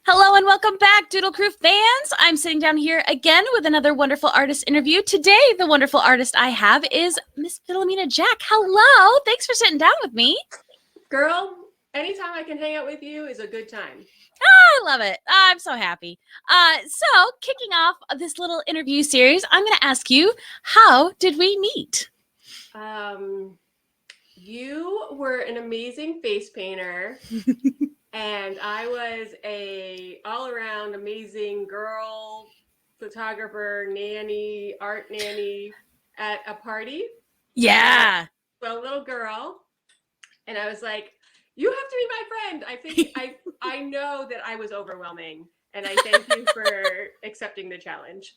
Hello and welcome back, Doodle Crew fans. I'm sitting down here again with another wonderful artist interview. Today, the wonderful artist I have is Miss Filomena Jack. Hello. Thanks for sitting down with me. Girl, anytime I can hang out with you is a good time. I love it. I'm so happy. So, kicking off this little interview series, I'm going to ask you, how did we meet? You were an amazing face painter, and I was a all-around amazing girl, photographer, nanny, art nanny at a party. Yeah. Well, a little girl, and I was like, "You have to be my friend." I think I know that I was overwhelming, and I thank you for accepting the challenge.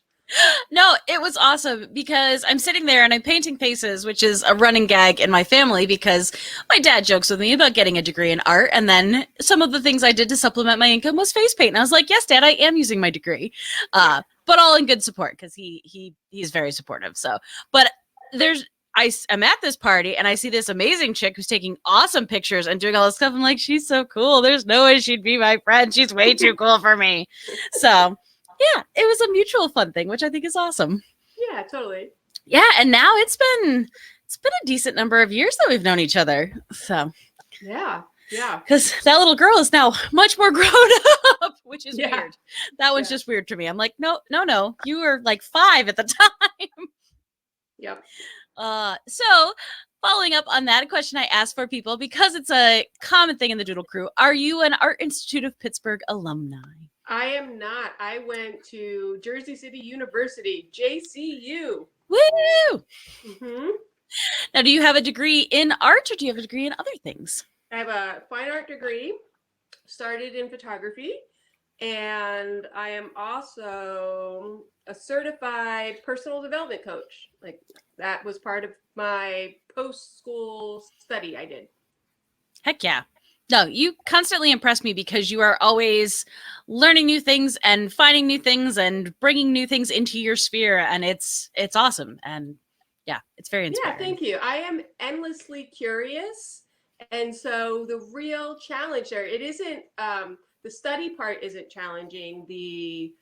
No, it was awesome because I'm sitting there and I'm painting faces, which is a running gag in my family because my dad jokes with me about getting a degree in art. And then some of the things I did to supplement my income was face paint. And I was like, yes, Dad, I am using my degree. But all in good support because he's very supportive. So, but I'm at this party and I see this amazing chick who's taking awesome pictures and doing all this stuff. I'm like, she's so cool. There's no way she'd be my friend. She's way too cool for me. So yeah, it was a mutual fun thing, which I think is awesome. Yeah, totally. Yeah, and now it's been a decent number of years that we've known each other. So yeah, because that little girl is now much more grown up, which is weird. That one's just weird to me. I'm like, no, you were like 5 at the time. Yep. So following up on that, a question I asked for people because it's a common thing in the Doodle Crew: are you an Art Institute of Pittsburgh alumni? I am not. I went to Jersey City University, JCU. Woo! Mm-hmm. Now, do you have a degree in art or do you have a degree in other things? I have a fine art degree, started in photography, and I am also a certified personal development coach. Like that was part of my post-school study I did. Heck yeah. No, you constantly impress me because you are always learning new things and finding new things and bringing new things into your sphere, and it's awesome. And yeah, it's very inspiring. Yeah, thank you. I am endlessly curious, and so the real challenge there, it isn't the study part isn't challenging. The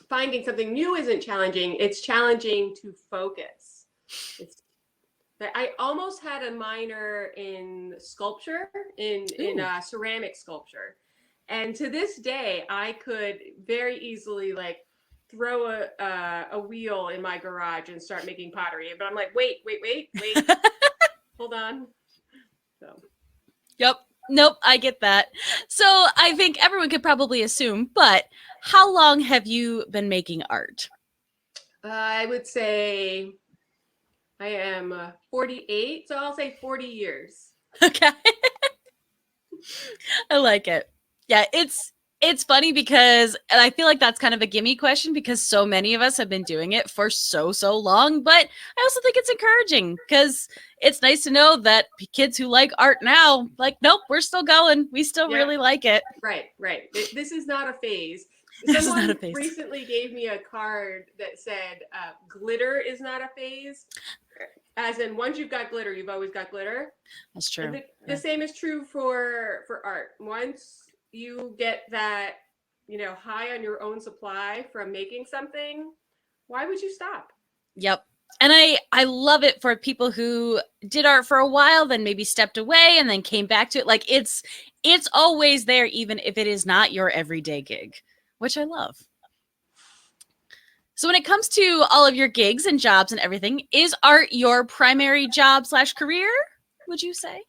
finding something new isn't challenging. It's challenging to focus. I almost had a minor in sculpture, in ceramic sculpture. And to this day, I could very easily like throw a wheel in my garage and start making pottery. But I'm like, wait, hold on. So. Yep. Nope, I get that. So I think everyone could probably assume, but how long have you been making art? I would say I am 48, so I'll say 40 years. Okay. I like it. Yeah, it's funny because, and I feel like that's kind of a gimme question because so many of us have been doing it for so long, but I also think it's encouraging because it's nice to know that kids who like art now, like, nope, we're still going. We still really like it. Right. This is not a phase. Someone recently gave me a card that said, glitter is not a phase. As in, once you've got glitter, you've always got glitter. That's true. The same is true for art. Once you get that, high on your own supply from making something, why would you stop? Yep. And I love it for people who did art for a while, then maybe stepped away and then came back to it. Like it's always there, even if it is not your everyday gig, which I love. So when it comes to all of your gigs and jobs and everything, is art your primary job / career, would you say?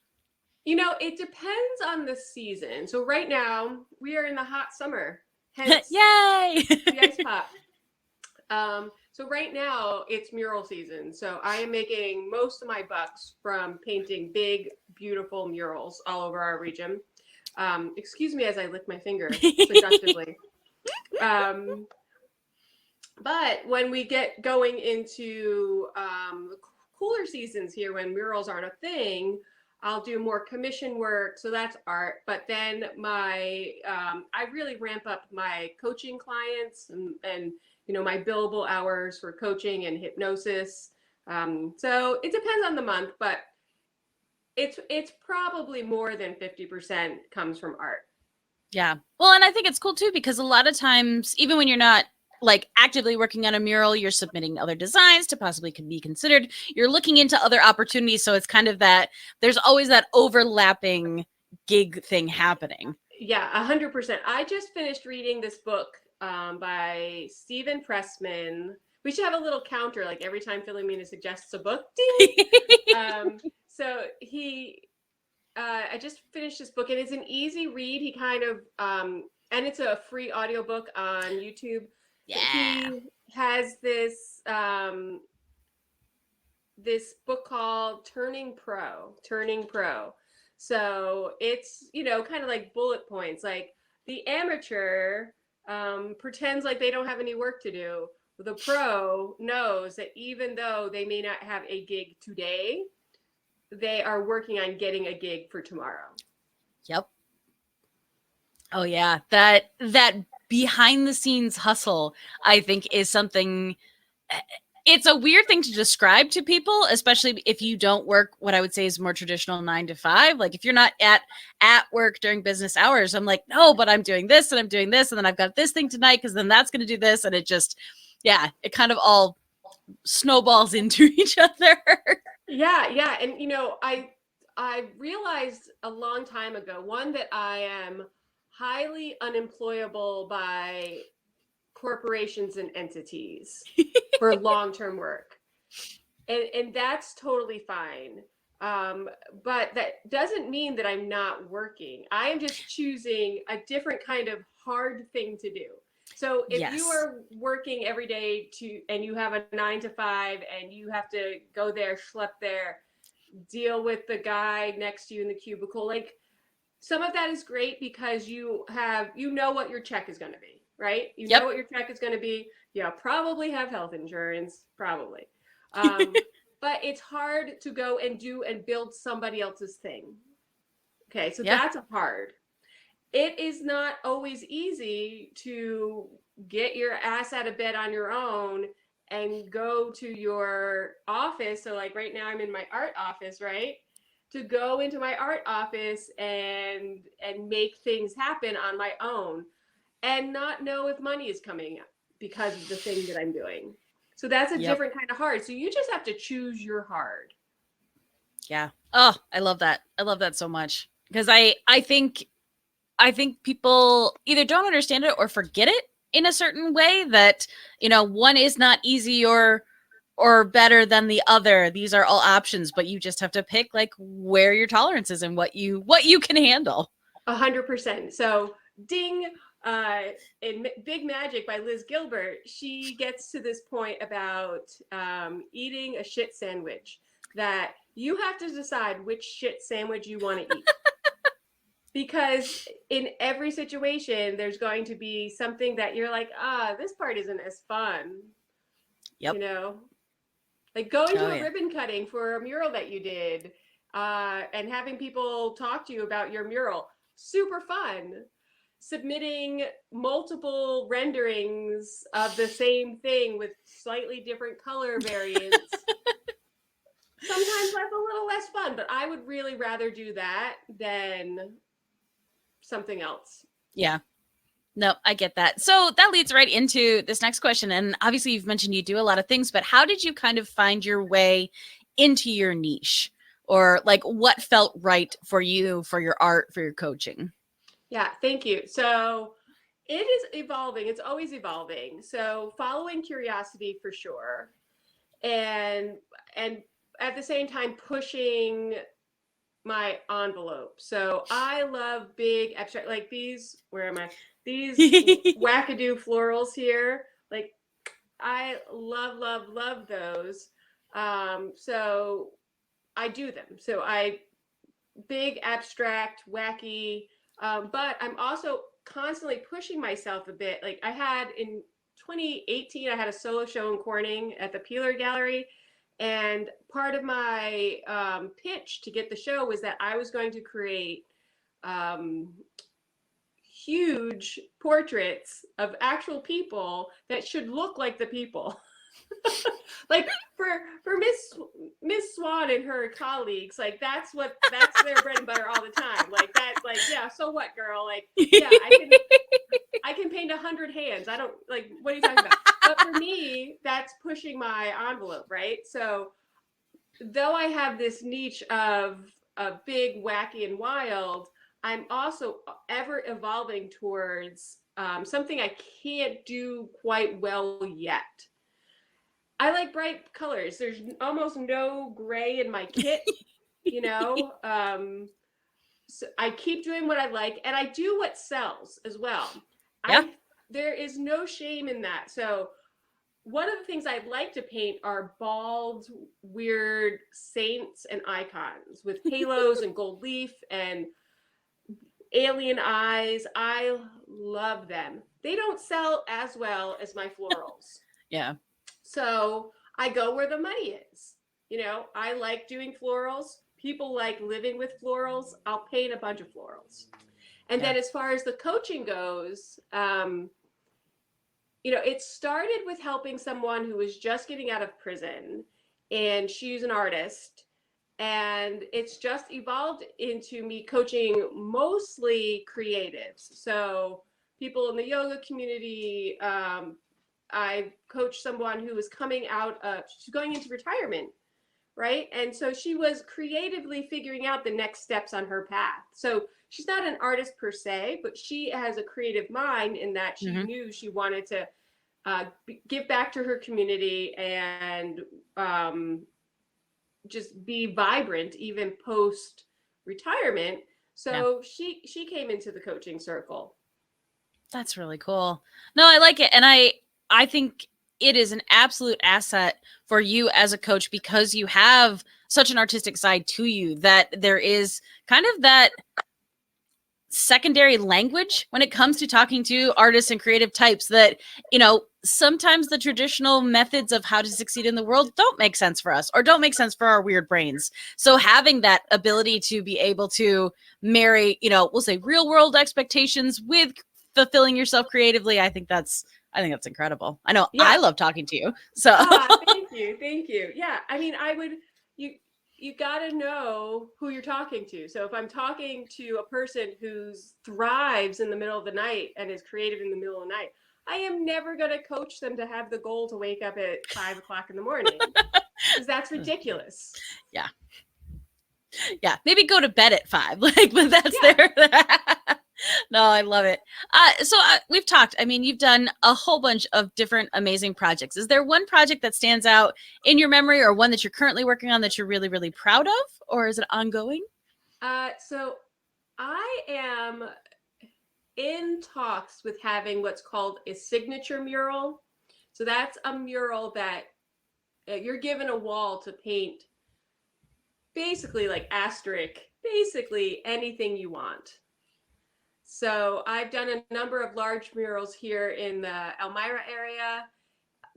It depends on the season. So right now we are in the hot summer. Hence, yay! The ice pop. So right now it's mural season. So I am making most of my bucks from painting big, beautiful murals all over our region. Excuse me as I lick my finger seductively. But when we get going into cooler seasons here, when murals aren't a thing, I'll do more commission work. So that's art. But then I really ramp up my coaching clients and my billable hours for coaching and hypnosis. So it depends on the month, but it's probably more than 50% comes from art. Yeah. Well, and I think it's cool too, because a lot of times, even when you're not like actively working on a mural, you're submitting other designs to possibly can be considered. You're looking into other opportunities. So it's kind of that there's always that overlapping gig thing happening. Yeah, 100%. I just finished reading this book by Stephen Pressman. We should have a little counter, like every time Filomena suggests a book, ding. So I just finished this book, and it's an easy read. He kind of, and it's a free audiobook on YouTube. Yeah. He has this book called Turning Pro. So it's, kind of like bullet points. Like the amateur pretends like they don't have any work to do. The pro knows that even though they may not have a gig today, they are working on getting a gig for tomorrow. Yep. Oh yeah, that behind the scenes hustle, I think, is something. It's a weird thing to describe to people, especially if you don't work what I would say is more traditional 9 to 5. Like if you're not at work during business hours, I'm like, no, but I'm doing this and I'm doing this, and then I've got this thing tonight because then that's going to do this, and it just, yeah, it kind of all snowballs into each other. Yeah, and I realized a long time ago, one, that I am highly unemployable by corporations and entities for long-term work. And that's totally fine. But that doesn't mean that I'm not working. I am just choosing a different kind of hard thing to do. So if you Yes. are working every day and you have a 9 to 5 and you have to go there, schlep there, deal with the guy next to you in the cubicle, like some of that is great because you know what your check is going to be, right? You Yep. know what your check is going to be. You probably have health insurance, probably. But it's hard to go and do and build somebody else's thing. Okay, so Yeah. that's hard. It is not always easy to get your ass out of bed on your own and go to your office. So like right now I'm in my art office, right? To go into my art office and make things happen on my own and not know if money is coming because of the thing that I'm doing. So that's a Yep. different kind of hard. So you just have to choose your hard. Yeah. Oh, I love that. I love that so much because I think people either don't understand it or forget it in a certain way that, one is not easy or better than the other. These are all options, but you just have to pick like where your tolerance is and what you can handle. 100%. So ding, in Big Magic by Liz Gilbert, she gets to this point about eating a shit sandwich, that you have to decide which shit sandwich you want to eat. Because in every situation, there's going to be something that you're like, this part isn't as fun. Yep. Like going to a ribbon cutting for a mural that you did, and having people talk to you about your mural. Super fun. Submitting multiple renderings of the same thing with slightly different color variants. Sometimes that's a little less fun, but I would really rather do that than something else. Yeah. No, I get that. So that leads right into this next question. And obviously, you've mentioned you do a lot of things, but how did you kind of find your way into your niche? Or like what felt right for you, for your art, for your coaching? Yeah, thank you. So it is evolving. It's always evolving. So following curiosity for sure. And at the same time pushing my envelope. So I love big abstract, like these, where am I? These wackadoo florals here. Like I love those. So I do them. So big abstract, wacky, but I'm also constantly pushing myself a bit. Like I had in 2018, I had a solo show in Corning at the Peeler Gallery. And part of my pitch to get the show was that I was going to create huge portraits of actual people that should look like the people. Like for Miss Swan and her colleagues, like that's their bread and butter all the time. Like that's like, yeah, so what, girl? Like, yeah, I can paint 100 hands. I don't like, what are you talking about? But for me, that's pushing my envelope, right? So though I have this niche of big, wacky, and wild, I'm also ever evolving towards something I can't do quite well yet. I like bright colors. There's almost no gray in my kit, you know. So I keep doing what I like, and I do what sells as well. Yeah. There is no shame in that. So one of the things I'd like to paint are bald, weird saints and icons with halos and gold leaf and alien eyes. I love them. They don't sell as well as my florals. Yeah. So I go where the money is. You know, I like doing florals. People like living with florals. I'll paint a bunch of florals. And then as far as the coaching goes, you know, it started with helping someone who was just getting out of prison, and she's an artist. And it's just evolved into me coaching mostly creatives. So people in the yoga community, I coached someone who was coming out she's going into retirement, right? And so she was creatively figuring out the next steps on her path. So she's not an artist per se, but she has a creative mind in that she knew she wanted to give back to her community and just be vibrant even post retirement. So she came into the coaching circle. That's really cool. No, I like it. And I think it is an absolute asset for you as a coach because you have such an artistic side to you that there is kind of that secondary language when it comes to talking to artists and creative types that, you know, sometimes the traditional methods of how to succeed in the world don't make sense for us or don't make sense for our weird brains. So having that ability to be able to marry, you know, we'll say real world expectations with fulfilling yourself creatively, I think that's incredible. I know I love talking to you. So thank you. Yeah, I mean, you got to know who you're talking to. So if I'm talking to a person who thrives in the middle of the night and is creative in the middle of the night, I am never going to coach them to have the goal to wake up at 5 o'clock in the morning because that's ridiculous. Yeah. Maybe go to bed at 5, like, but that's there. No, I love it. So we've talked, I mean, you've done a whole bunch of different amazing projects. Is there one project that stands out in your memory or one that you're currently working on that you're really, really proud of, or is it ongoing? So I am in talks with having what's called a signature mural. So that's a mural that you're given a wall to paint, basically like asterisk, basically anything you want. So I've done a number of large murals here in the Elmira area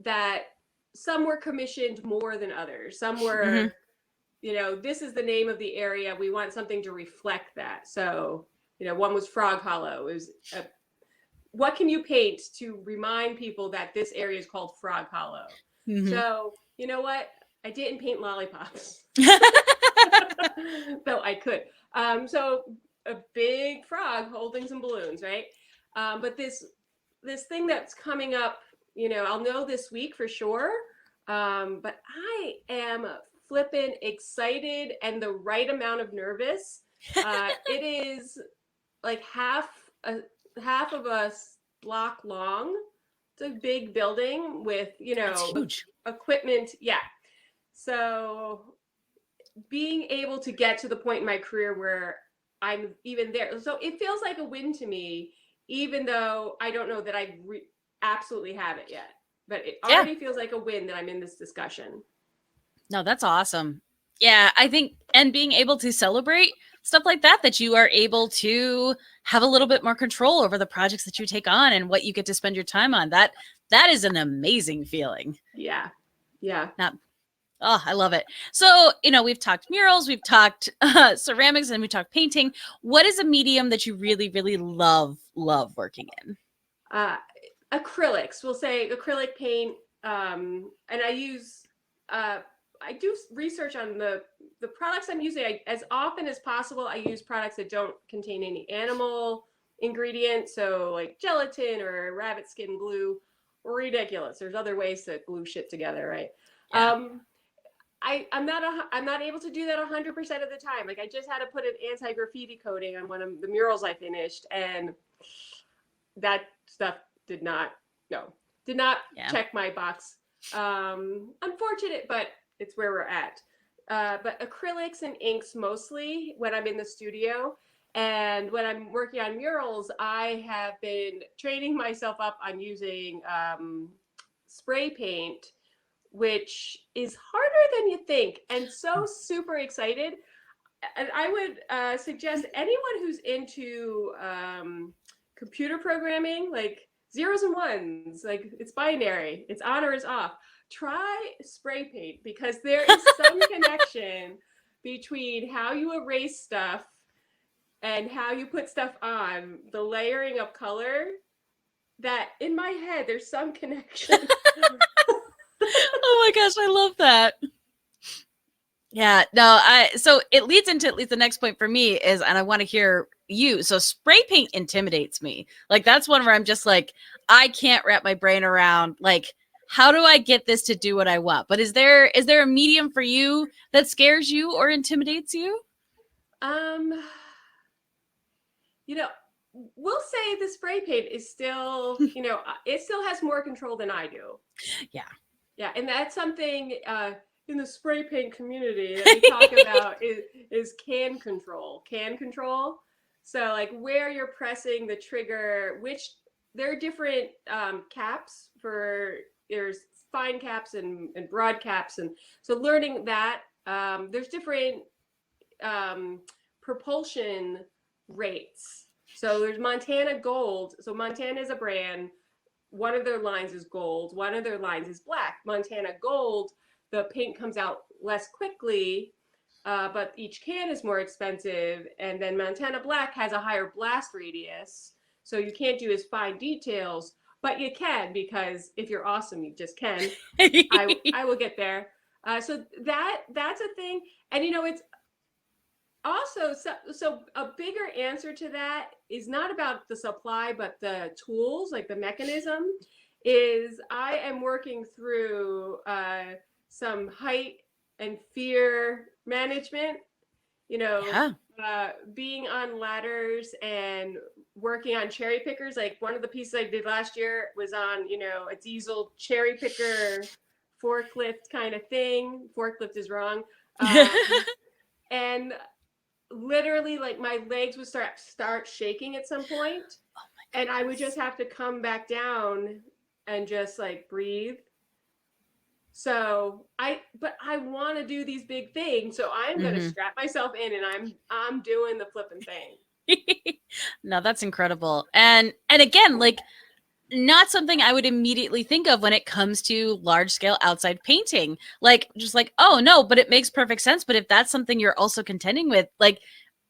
that some were commissioned more than others. Some were, you know, this is the name of the area. We want something to reflect that. So, you know, one was Frog Hollow. It was what can you paint to remind people that this area is called Frog Hollow? So, you know what? I didn't paint lollipops, though I could. So a big frog holding some balloons, right? But this thing that's coming up, you know, I'll know this week for sure. But I am flippin' excited and the right amount of nervous. It is like half of a block long. It's a big building with, you know, equipment. Yeah. So being able to get to the point in my career where I'm even there. So it feels like a win to me, even though I don't know that I absolutely have it yet. But it already feels like a win that I'm in this discussion. No, that's awesome. Yeah, I think, and being able to celebrate stuff like that, that you are able to have a little bit more control over the projects that you take on and what you get to spend your time on. That is an amazing feeling. Yeah. Oh, I love it. So, you know, we've talked murals, we've talked ceramics, and we talked painting. What is a medium that you really, really love working in? Acrylics. We'll say acrylic paint, And I do research on the products I'm using. As often as possible, I use products that don't contain any animal ingredients. So like gelatin or rabbit skin glue, ridiculous. There's other ways to glue shit together, right? Yeah. I'm not able to do that 100% of the time. Like I just had to put an anti-graffiti coating on one of the murals I finished, and that stuff did not check my box. Unfortunate, but it's where we're at. But acrylics and inks mostly when I'm in the studio. And when I'm working on murals, I have been training myself up on using spray paint, which is harder than you think, and so super excited. And I would suggest anyone who's into computer programming, like zeros and ones, like it's binary, it's on or it's off. Try spray paint, because there is some connection between how you erase stuff and how you put stuff on, the layering of color, that in my head there's some connection. Oh my gosh, I love that. Yeah, no, so it leads into at least the next point for me is, and I want to hear you. So spray paint intimidates me. Like that's one where I'm just like, I can't wrap my brain around, like, how do I get this to do what I want? But is there a medium for you that scares you or intimidates you? You know, we'll say the spray paint is still, it still has more control than I do. Yeah. Yeah, and that's something in the spray paint community that we talk about is can control. Can control. So like where you're pressing the trigger, which there are different caps for, there's fine caps and broad caps. And so learning that, there's different propulsion rates. So there's Montana Gold. So Montana is a brand. One of their lines is gold. One of their lines is black. Montana Gold, the paint comes out less quickly, but each can is more expensive. And then Montana Black has a higher blast radius. So you can't do as fine details, but you can, because if you're awesome, you just can. I will get there. So that's a thing. And it's also, so a bigger answer to that is not about the supply, but the tools, like the mechanism, is I am working through some height and fear management, Yeah. being on ladders and working on cherry pickers. Like one of the pieces I did last year was on, a diesel cherry picker forklift kind of thing. Forklift is wrong. And literally, like, my legs would start shaking at some point, and I would just have to come back down and just like breathe. So I want to do these big things, so I'm going to strap myself in, and I'm doing the flipping thing. No, that's incredible. And again, like, not something I would immediately think of when it comes to large scale outside painting. Like, just like, oh no, but it makes perfect sense. But if that's something you're also contending with, like,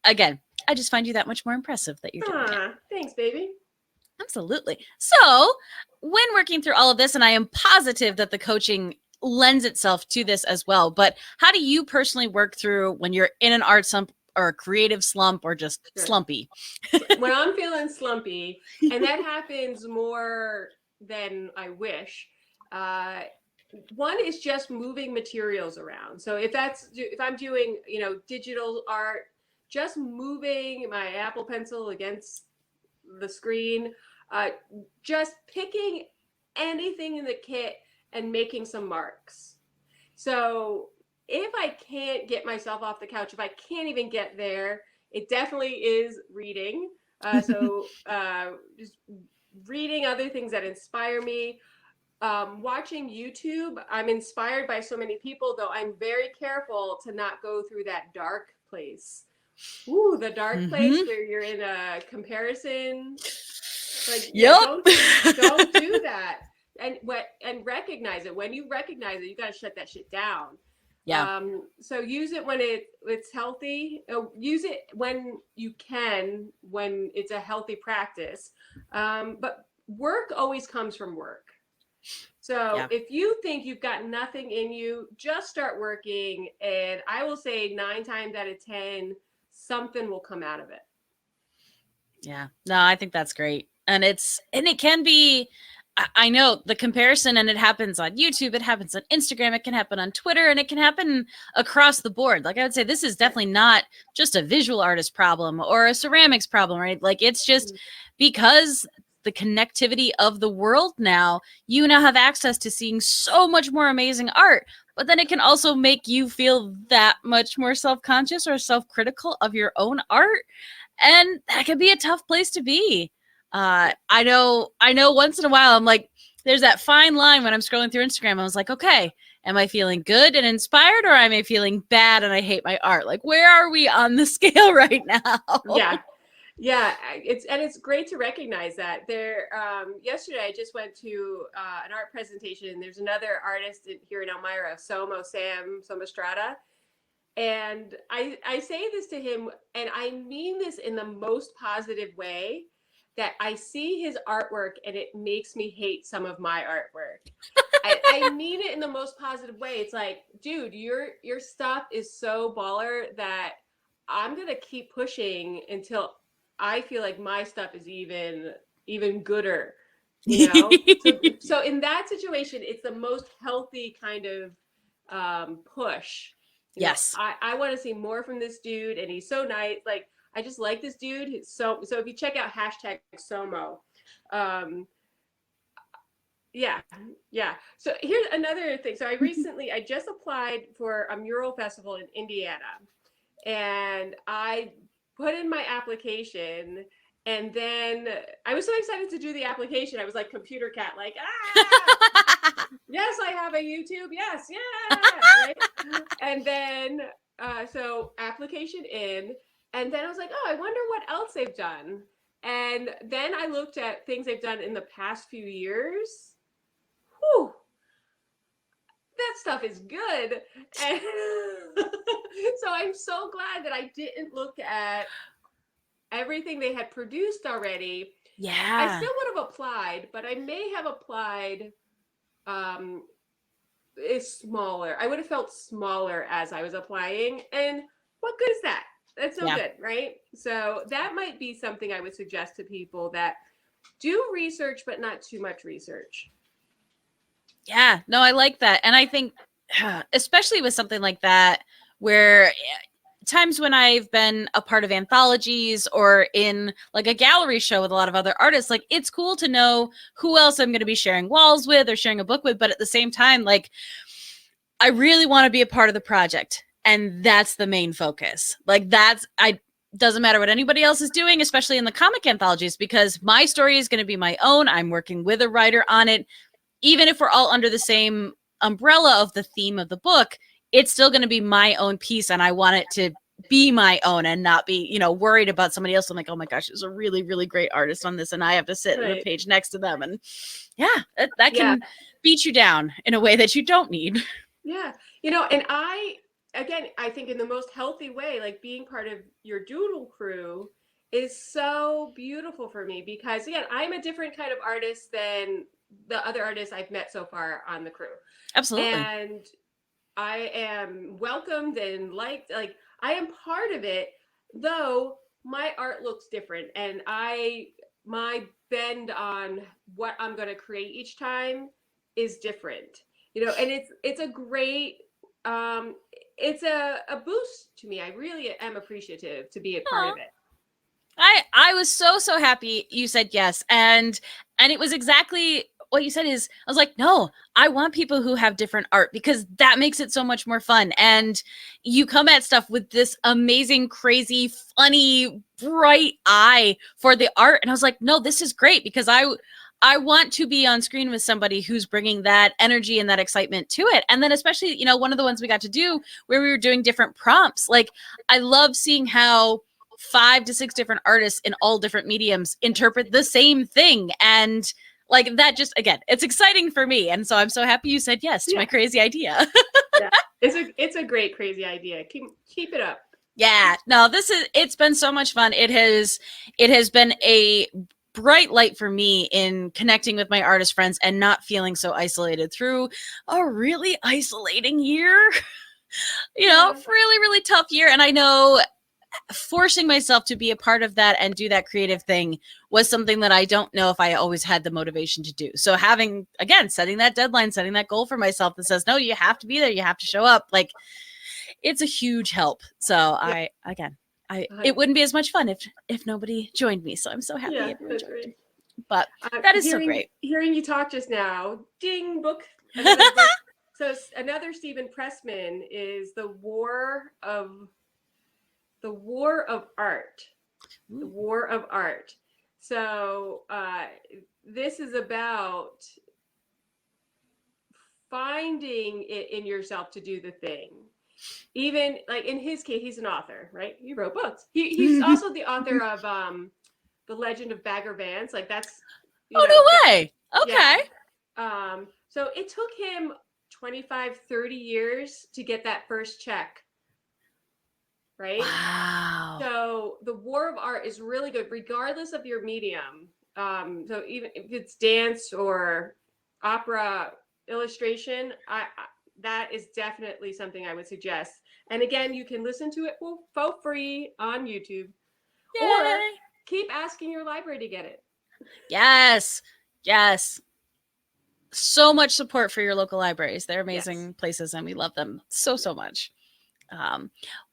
again, I just find you that much more impressive that you're doing it. Thanks, baby. Absolutely. So when working through all of this, and I am positive that the coaching lends itself to this as well, but how do you personally work through when you're in an art slump or a creative slump or just slumpy? When I'm feeling slumpy, and that happens more than I wish, one is just moving materials around. So if I'm doing, digital art, just moving my Apple Pencil against the screen, just picking anything in the kit and making some marks. So if I can't get myself off the couch, if I can't even get there, it definitely is reading. So just reading other things that inspire me. Watching YouTube, I'm inspired by so many people, though I'm very careful to not go through that dark place. Ooh, the dark place where you're in a comparison. Like, don't do that. And recognize it. When you recognize it, you got to shut that shit down. Yeah. So use it when it's healthy. Use it when you can, when it's a healthy practice. But work always comes from work. So if you think you've got nothing in you, just start working. And I will say 9 times out of 10, something will come out of it. Yeah, no, I think that's great. And it can be, I know the comparison, and it happens on YouTube, it happens on Instagram, it can happen on Twitter, and it can happen across the board. Like I would say, this is definitely not just a visual artist problem or a ceramics problem, right? Like it's just because the connectivity of the world now, you now have access to seeing so much more amazing art. But then it can also make you feel that much more self-conscious or self-critical of your own art. And that can be a tough place to be. I know once in a while I'm like, there's that fine line when I'm scrolling through Instagram. I was like, okay, am I feeling good and inspired, or am I feeling bad and I hate my art? Like, where are we on the scale right now? Yeah, it's great to recognize that. Yesterday I just went to an art presentation. There's another artist here in Elmira, Sam Somastrada. And I say this to him, and I mean this in the most positive way, that I see his artwork and it makes me hate some of my artwork. I mean it in the most positive way. It's like, dude, your stuff is so baller that I'm gonna keep pushing until I feel like my stuff is even gooder. You know? so in that situation, it's the most healthy kind of push. Yes. I want to see more from this dude, and he's so nice. Like, I just like this dude. So if you check out #Somo, yeah. So here's another thing. So I just applied for a mural festival in Indiana, and I put in my application. And then I was so excited to do the application. I was like computer cat, like, yes, I have a YouTube. Yes, yeah. Right? And then, so application in. And then I was like, oh, I wonder what else they've done. And then I looked at things they've done in the past few years. Whew. That stuff is good. And so I'm so glad that I didn't look at everything they had produced already. Yeah. I still would have applied, but I may have applied is smaller. I would have felt smaller as I was applying. And what good is that? That's no good, right? So that might be something I would suggest to people, that do research, but not too much research. Yeah, no, I like that. And I think, especially with something like that, where times when I've been a part of anthologies or in like a gallery show with a lot of other artists, like it's cool to know who else I'm going to be sharing walls with or sharing a book with. But at the same time, like I really want to be a part of the project. And that's the main focus. Like doesn't matter what anybody else is doing, especially in the comic anthologies, because my story is going to be my own. I'm working with a writer on it. Even if we're all under the same umbrella of the theme of the book, it's still going to be my own piece, and I want it to be my own and not be, worried about somebody else. I'm like, oh my gosh, there's a really, really great artist on this, and I have to sit in the page next to them. And that can beat you down in a way that you don't need. Yeah. And I think in the most healthy way, like being part of your Doodle Crew is so beautiful for me, because again, I'm a different kind of artist than the other artists I've met so far on the crew. Absolutely. And I am welcomed and liked. Like, I am part of it, though my art looks different, and my bend on what I'm going to create each time is different. And it's a great it's a boost to me. I really am appreciative to be a part of it. I was so happy you said yes. And it was exactly what you said. Is I was like, no, I want people who have different art, because that makes it so much more fun. And you come at stuff with this amazing, crazy, funny, bright eye for the art. And I was like, no, this is great, because I want to be on screen with somebody who's bringing that energy and that excitement to it. And then especially, one of the ones we got to do where we were doing different prompts. Like, I love seeing how 5 to 6 different artists in all different mediums interpret the same thing. And like that, just, again, it's exciting for me. And so I'm so happy you said yes to my crazy idea. Yeah. It's a great, crazy idea. Keep it up. Yeah, no, it's been so much fun. It has been a bright light for me in connecting with my artist friends and not feeling so isolated through a really isolating year. Really, really tough year. And I know forcing myself to be a part of that and do that creative thing was something that I don't know if I always had the motivation to do. So having, again, setting that deadline, setting that goal for myself that says, no, you have to be there. You have to show up. Like, it's a huge help. So it wouldn't be as much fun if nobody joined me. So I'm so happy everyone joined. Great. But that is so great. Hearing you talk just now, ding, book, another book. So another Stephen Pressman is The War of Art. Ooh. The War of Art. So this is about finding it in yourself to do the thing. Even like in his case, he's an author, right? He wrote books. He's also the author of The Legend of Bagger Vance. Like that's no way. Okay. Yeah. So it took him 25, 30 years to get that first check. Right? Wow. So The War of Art is really good, regardless of your medium. So even if it's dance or opera illustration, that is definitely something I would suggest. And again, you can listen to it for free on YouTube. Yay. Or keep asking your library to get it. Yes. So much support for your local libraries. They're amazing places and we love them so much.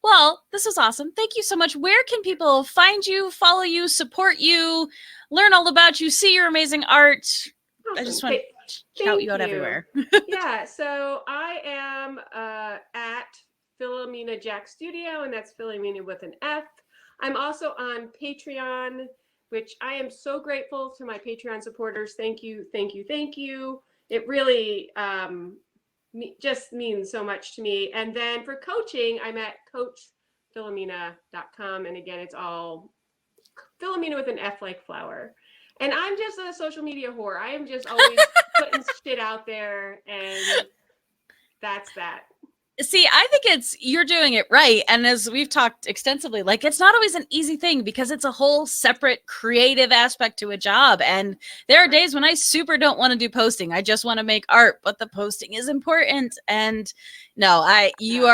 Well, this was awesome. Thank you so much. Where can people find you, follow you, support you, learn all about you, see your amazing art? Awesome. I just want to shout you out everywhere. Yeah, so I am at Filomena Jack Studio, and that's Filomena with an F. I'm also on Patreon, which I am so grateful to my Patreon supporters. Thank you. It really just means so much to me. And then for coaching, I'm at coachfilomena.com. And again, it's all Filomena with an F like flower. And I'm just a social media whore. I am just always putting shit out there, and that's that. See, I think you're doing it right. And as we've talked extensively, like it's not always an easy thing because it's a whole separate creative aspect to a job. And there are days when I super don't want to do posting. I just want to make art, but the posting is important. And no, you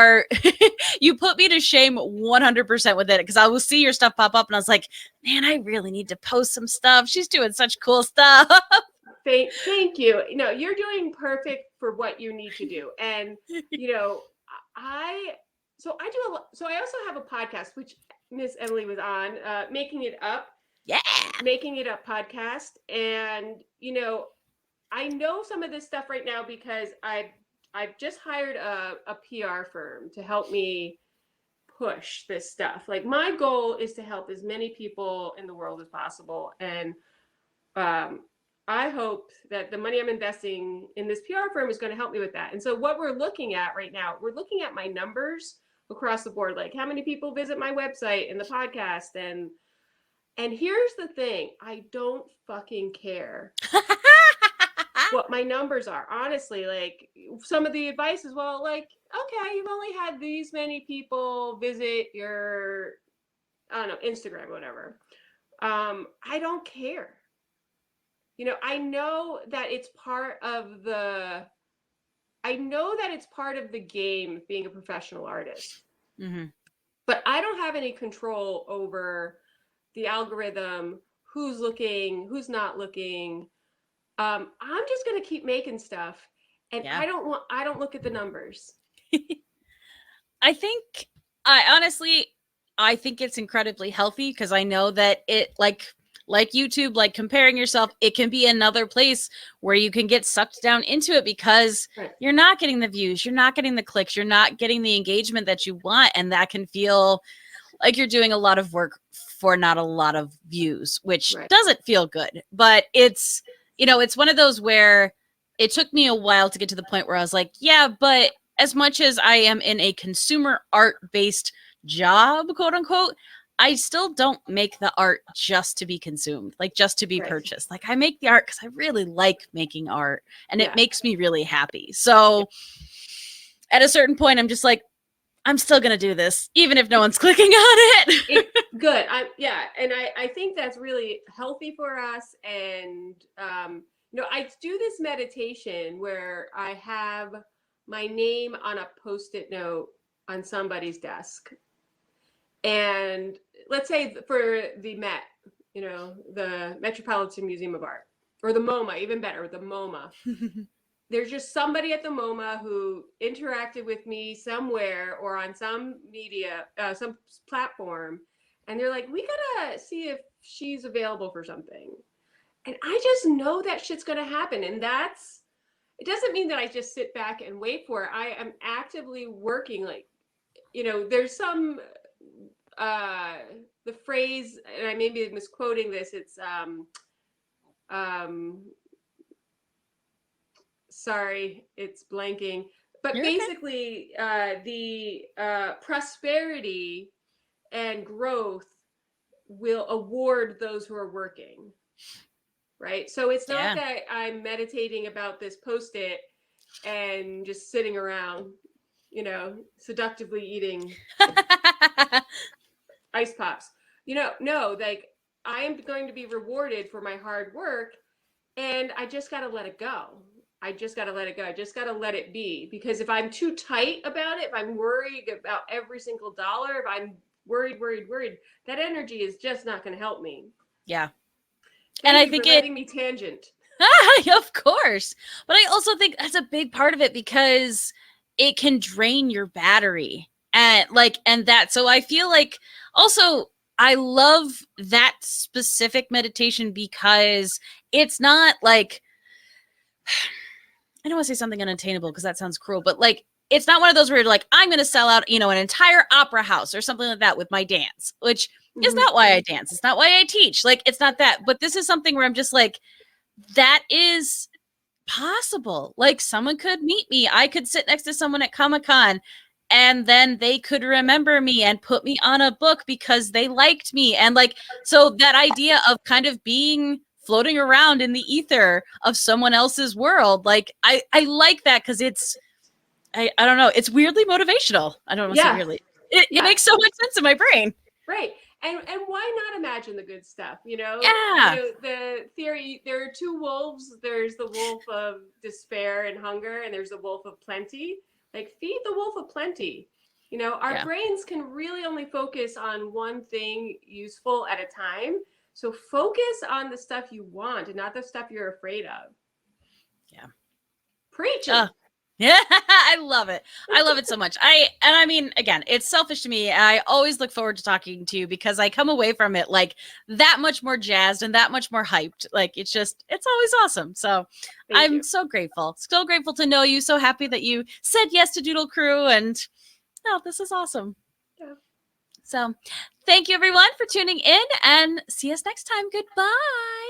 put me to shame 100% with it because I will see your stuff pop up and I was like, man, I really need to post some stuff. She's doing such cool stuff. Thank you. No, you're doing perfect for what you need to do. And, I also have a podcast, which Miss Emily was on, Making It Up. Yeah. Making It Up podcast. And, I know some of this stuff right now because I've just hired a PR firm to help me push this stuff. Like my goal is to help as many people in the world as possible. And, I hope that the money I'm investing in this PR firm is going to help me with that. And so what we're looking at right now, we're looking at my numbers across the board, like how many people visit my website and the podcast. And here's the thing, I don't fucking care what my numbers are. Honestly, like some of the advice is, well, like, okay, you've only had these many people visit your, I don't know, Instagram, whatever. I don't care. I know that it's part of the game being a professional artist. Mm-hmm. But I don't have any control over the algorithm, who's looking, who's not looking. I'm just going to keep making stuff. And I don't look at the numbers. I think it's incredibly healthy because I know that it like YouTube, like comparing yourself, it can be another place where you can get sucked down into it because you're not getting the views, you're not getting the clicks, you're not getting the engagement that you want. And that can feel like you're doing a lot of work for not a lot of views, which doesn't feel good. But it's one of those where it took me a while to get to the point where I was like, yeah, but as much as I am in a consumer art-based job, quote unquote, I still don't make the art just to be consumed, like just to be purchased. Like I make the art because I really like making art and it makes me really happy. So at a certain point, I'm just like, I'm still going to do this, even if no one's clicking on it. Good. And I think that's really healthy for us. And, I do this meditation where I have my name on a Post-it note on somebody's desk. And let's say for the Met, the Metropolitan Museum of Art, or the MoMA, even better, the MoMA. There's just somebody at the MoMA who interacted with me somewhere or on some media, some platform, and they're like, we gotta see if she's available for something. And I just know that shit's gonna happen. And it doesn't mean that I just sit back and wait for it. I am actively working. Like, there's some, the phrase, and I may be misquoting this, it's, sorry, it's blanking. But You're basically, the prosperity and growth will award those who are working, right? So it's not that I'm meditating about this Post-it and just sitting around, seductively eating ice pops. No, like I am going to be rewarded for my hard work, and I just got to let it go. I just got to let it go. I just got to let it be. Because if I'm too tight about it, if I'm worried about every single dollar, if I'm worried, that energy is just not going to help me. Yeah. Thank you for letting me tangent. Of course. But I also think that's a big part of it, because it can drain your battery. So I feel like also I love that specific meditation because it's not like, I don't want to say something unattainable because that sounds cruel, but like, it's not one of those where you're like, I'm going to sell out, an entire opera house or something like that with my dance, which is not why I dance. It's not why I teach. Like, it's not that. But this is something where I'm just like, that is possible. Like, someone could meet me. I could sit next to someone at Comic-Con, and then they could remember me and put me on a book because they liked me. And like, so that idea of kind of floating around in the ether of someone else's world, like I like that, because it's, I don't know, it's weirdly motivational. I don't want to say weirdly. It makes so much sense in my brain. Right. And why not imagine the good stuff, Yeah. The theory, there are two wolves. There's the wolf of despair and hunger, and there's the wolf of plenty. Like, feed the wolf of plenty. Our brains can really only focus on one thing useful at a time. So focus on the stuff you want and not the stuff you're afraid of. Yeah. Preaching. Yeah, I love it. I love it so much. I mean, again, it's selfish to me. I always look forward to talking to you because I come away from it like that much more jazzed and that much more hyped. Like, it's always awesome. So I'm so grateful to know you. So happy that you said yes to Doodle Crew, and this is awesome. Yeah. So thank you everyone for tuning in, and see us next time. Goodbye.